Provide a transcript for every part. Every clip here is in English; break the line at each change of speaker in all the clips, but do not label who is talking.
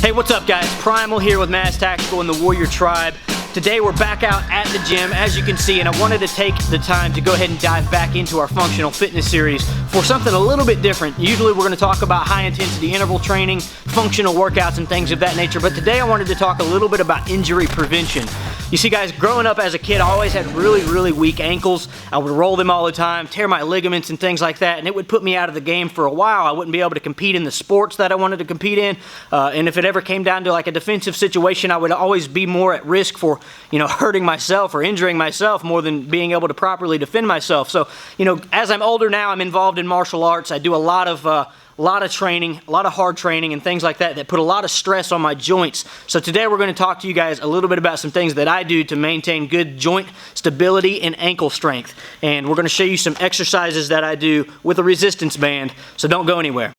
Hey, what's up guys? Primal here with M.A.S.K and the Warrior Tribe. Today we're back out at the gym, as you can see, and I wanted to take the time to go ahead and dive back into our functional fitness series for something a little bit different. Usually we're going to talk about high intensity interval training, functional workouts, and things of that nature, but today I wanted to talk a little bit about injury prevention. You see guys, growing up as a kid, I always had really weak ankles. I would roll them all the time, tear my ligaments and things like that, and it would put me out of the game for a while. I wouldn't be able to compete in the sports that I wanted to compete in, and if it ever came down to like a defensive situation, I would always be more at risk for, you know, hurting myself or injuring myself more than being able to properly defend myself. So, you know, as I'm older now, I'm involved in martial arts. I do a lot of training, a lot of hard training and things like that put a lot of stress on my joints. So today we're going to talk to you guys a little bit about some things that I do to maintain good joint stability and ankle strength. And we're going to show you some exercises that I do with a resistance band, so don't go anywhere.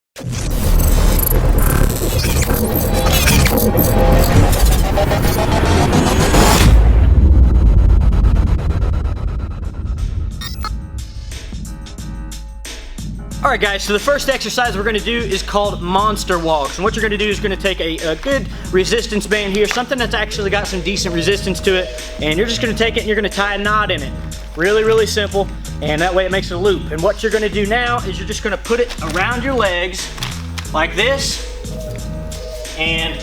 Alright guys, so the first exercise we're going to do is called monster walks. And what you're going to do is going to take a good resistance band here, something that's actually got some decent resistance to it, and you're just going to take it and you're going to tie a knot in it. Really simple, and that way it makes a loop. And what you're going to do now is you're just going to put it around your legs like this, and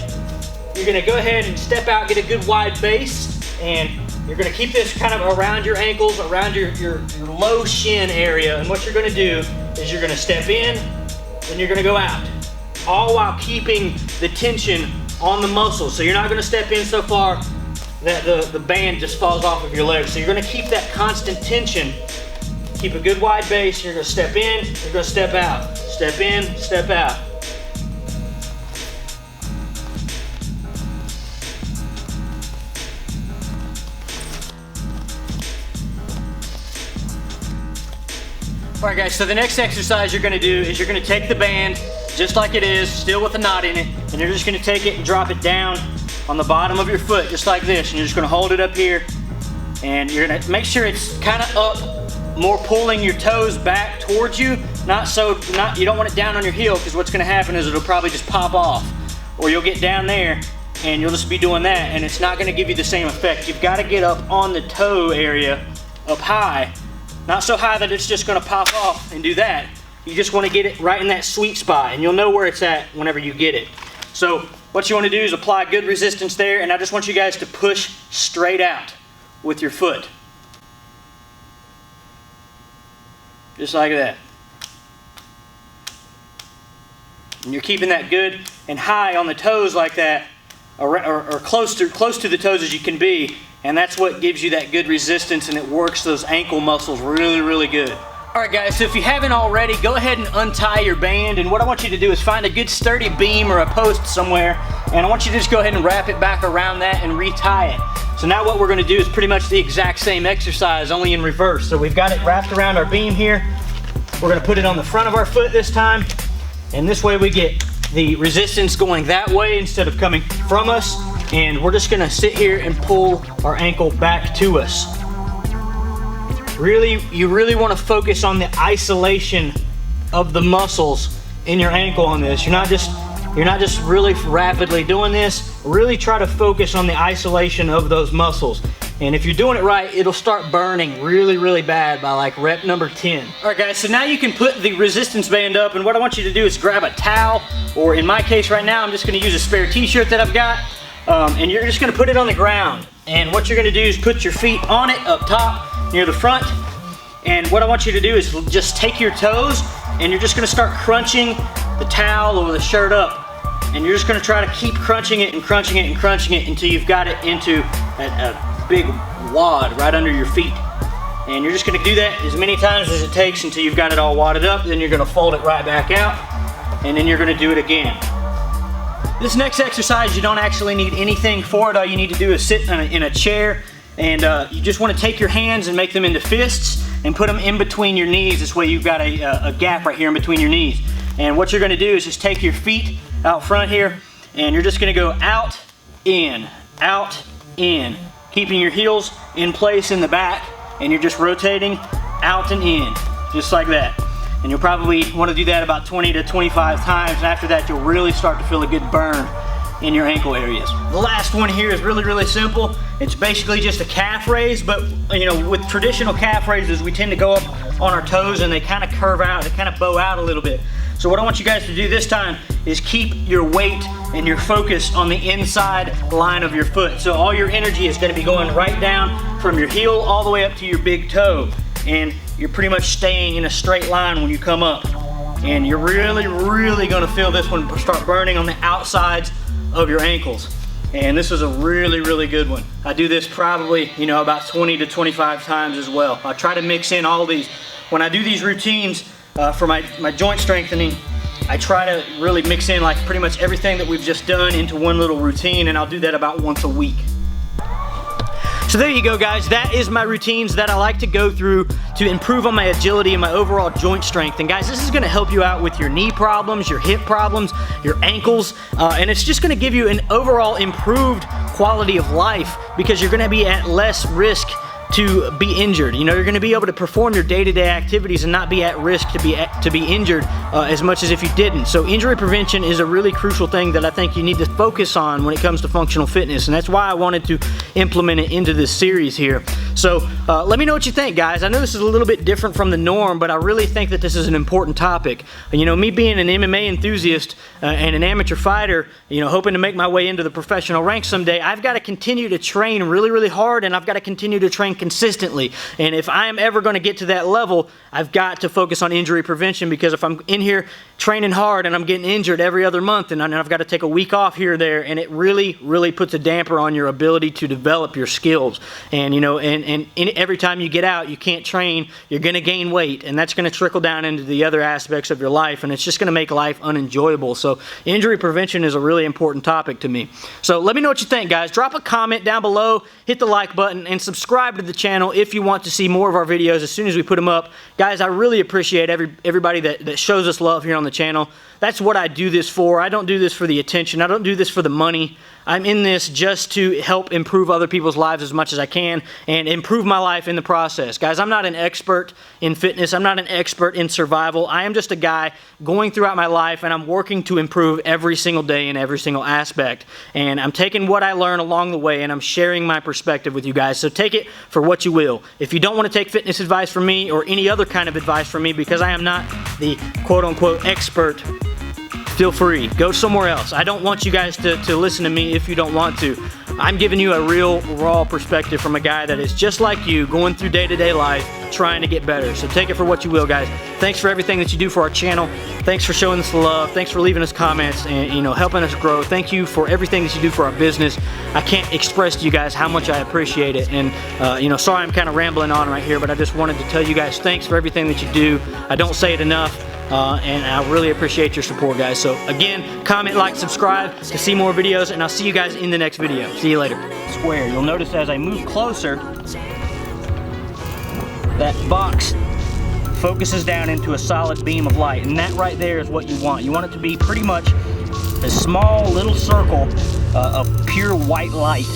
you're going to go ahead and step out, get a good wide base, and you're going to keep this kind of around your ankles, around your low shin area. And what you're going to do is you're going to step in, then you're going to go out, all while keeping the tension on the muscles. So you're not going to step in so far that the band just falls off of your legs. So you're going to keep that constant tension, keep a good wide base. You're going to step in, you're going to step out, step in, step out. Alright guys, so the next exercise you're going to do is you're going to take the band just like it is, still with a knot in it, and you're just going to take it and drop it down on the bottom of your foot just like this, and you're just going to hold it up here, and you're going to make sure it's kind of up, more pulling your toes back towards you, you don't want it down on your heel, because what's going to happen is it'll probably just pop off, or you'll get down there and you'll just be doing that, and it's not going to give you the same effect. You've got to get up on the toe area, up high. Not so high that it's just going to pop off and do that. You just want to get it right in that sweet spot, and you'll know where it's at whenever you get it. So what you want to do is apply good resistance there, and I just want you guys to push straight out with your foot. Just like that. And you're keeping that good and high on the toes like that, or close to the toes as you can be. And that's what gives you that good resistance, and it works those ankle muscles really good. Alright guys, so if you haven't already, go ahead and untie your band, and what I want you to do is find a good sturdy beam or a post somewhere, and I want you to just go ahead and wrap it back around that and retie it. So now what we're going to do is pretty much the exact same exercise, only in reverse. So we've got it wrapped around our beam here. We're going to put it on the front of our foot this time, and this way we get the resistance going that way instead of coming from us. And we're just gonna sit here and pull our ankle back to us. You really wanna focus on the isolation of the muscles in your ankle on this. You're not just really rapidly doing this. Really try to focus on the isolation of those muscles. And if you're doing it right, it'll start burning really bad by like rep number 10. All right guys, so now you can put the resistance band up, and what I want you to do is grab a towel, or in my case right now, I'm just gonna use a spare t-shirt that I've got. And you're just going to put it on the ground, and what you're going to do is put your feet on it up top near the front, and what I want you to do is just take your toes, and you're just going to start crunching the towel or the shirt up, and you're just going to try to keep crunching it and crunching it and crunching it until you've got it into a big wad right under your feet. And you're just going to do that as many times as it takes until you've got it all wadded up. Then you're going to fold it right back out, and then you're going to do it again. This next exercise, you don't actually need anything for it. All you need to do is sit in a chair, and you just want to take your hands and make them into fists and put them in between your knees. This way you've got a gap right here in between your knees. And what you're going to do is just take your feet out front here, and you're just going to go out, in, keeping your heels in place in the back, and you're just rotating out and in, just like that. And you'll probably want to do that about 20 to 25 times, and after that you'll really start to feel a good burn in your ankle areas. The last one here is really, really simple. It's basically just a calf raise, but you know, with traditional calf raises, we tend to go up on our toes and they kind of curve out, they kind of bow out a little bit. So what I want you guys to do this time is keep your weight and your focus on the inside line of your foot. So all your energy is going to be going right down from your heel all the way up to your big toe. And you're pretty much staying in a straight line when you come up. And you're really, really going to feel this one start burning on the outsides of your ankles. And this is a really, really good one. I do this probably, you know, about 20 to 25 times as well. I try to mix in all these. When I do these routines for my joint strengthening, I try to really mix in like pretty much everything that we've just done into one little routine, and I'll do that about once a week. So there you go, guys. That is my routines that I like to go through to improve on my agility and my overall joint strength. And guys, this is gonna help you out with your knee problems, your hip problems, your ankles, and it's just gonna give you an overall improved quality of life because you're gonna be at less risk to be injured. You know, you're going to be able to perform your day-to-day activities and not be at risk to be injured as much as if you didn't. So injury prevention is a really crucial thing that I think you need to focus on when it comes to functional fitness, and that's why I wanted to implement it into this series here. So let me know what you think, guys. I know this is a little bit different from the norm, but I really think that this is an important topic. You know, me being an MMA enthusiast and an amateur fighter, you know, hoping to make my way into the professional ranks someday, I've got to continue to train really, really hard, and I've got to continue to train consistently. And if I am ever going to get to that level, I've got to focus on injury prevention, because if I'm in here training hard and I'm getting injured every other month and I've got to take a week off here or there, and it really, really puts a damper on your ability to develop your skills. And you know, and every time you get out, you can't train, you're going to gain weight, and that's going to trickle down into the other aspects of your life, and it's just going to make life unenjoyable. So injury prevention is a really important topic to me. So let me know what you think, guys. Drop a comment down below, hit the like button, and subscribe to the channel if you want to see more of our videos as soon as we put them up. Guys, I really appreciate everybody that shows us love here on the channel. That's what I do this for. I don't do this for the attention. I don't do this for the money. I'm in this just to help improve other people's lives as much as I can and improve my life in the process. Guys, I'm not an expert in fitness. I'm not an expert in survival. I am just a guy going throughout my life, and I'm working to improve every single day in every single aspect. And I'm taking what I learn along the way, and I'm sharing my perspective with you guys. So take it for what you will. If you don't want to take fitness advice from me or any other kind of advice from me, because I am not the quote-unquote expert, feel free. Go somewhere else. I don't want you guys to listen to me if you don't want to. I'm giving you a real, raw perspective from a guy that is just like you, going through day-to-day life, trying to get better. So take it for what you will, guys. Thanks for everything that you do for our channel. Thanks for showing us the love. Thanks for leaving us comments and, you know, helping us grow. Thank you for everything that you do for our business. I can't express to you guys how much I appreciate it. And, you know, sorry I'm kind of rambling on right here, but I just wanted to tell you guys thanks for everything that you do. I don't say it enough. And I really appreciate your support, guys. So again, comment, like, subscribe to see more videos, and I'll see you guys in the next video. See you later. Square. You'll notice as I move closer, that box focuses down into a solid beam of light, and that right there is what you want. You want it to be pretty much a small little circle of pure white light.